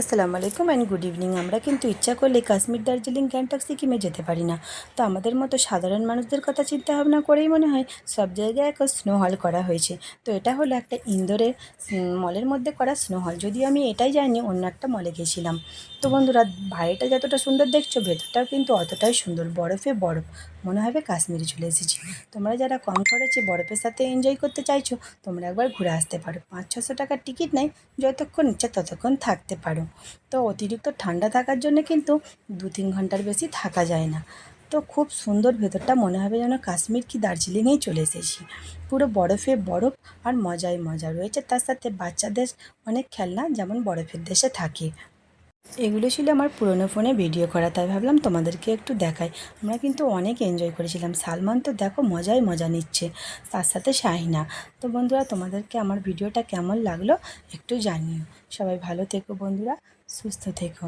আসসালামু আলাইকুম and good evening. আমরা কিন্তু ইচ্ছা করলে কাশ্মীর, দার্জিলিং, গ্যাংটক, সিকিমে যেতে পারি না। তো আমাদের মতো সাধারণ মানুষদের কথা চিন্তা ভাবনা করেই মনে হয় সব জায়গায় এখন স্নো হল করা হয়েছে। তো এটা হলো একটা ইন্দোরের মলের মধ্যে করা স্নো হল। যদিও আমি এটাই যাইনি, অন্য একটা মলে গেছিলাম। তো বন্ধুরা, বাইরেটা যতটা সুন্দর দেখছো, ভেতরটাও কিন্তু অতটাই সুন্দর। বরফে বরফ, মনে হবে কাশ্মীরে চলে এসেছি। তোমরা যারা কম খরচে বরফের সাথে এনজয় করতে চাইছো, তোমরা একবার ঘুরে আসতে পারো। 500-600 টাকার টিকিট নেয়, যতক্ষণ ইচ্ছা ততক্ষণ থাকতে পারো। তো অতিরিক্ত ঠান্ডা থাকার জন্য কিন্তু 2-3 ঘন্টার বেশি থাকা যায় না। তো খুব সুন্দর ভেতরটা, মনে হবে যেন কাশ্মীর কি দার্জিলিংয়েই চলে এসেছি। পুরো বরফে বরফ, আর মজাই মজা রয়েছে। তার সাথে বাচ্চাদের অনেক খেলনা, যেমন বরফের দেশে থাকে। এগুলো ছিল আমার পুরনো ফোনে ভিডিও করা, তাই ভাবলাম তোমাদেরকে একটু দেখাই। আমরা কিন্তু অনেক এনজয় করেছিলাম। সালমান তো দেখো মজাই মজা নিচ্ছে, তার সাথে শাহিনা। তো বন্ধুরা, তোমাদেরকে আমার ভিডিওটা কেমন লাগলো একটু জানিও। সবাই ভালো থেকো বন্ধুরা, সুস্থ থেকো।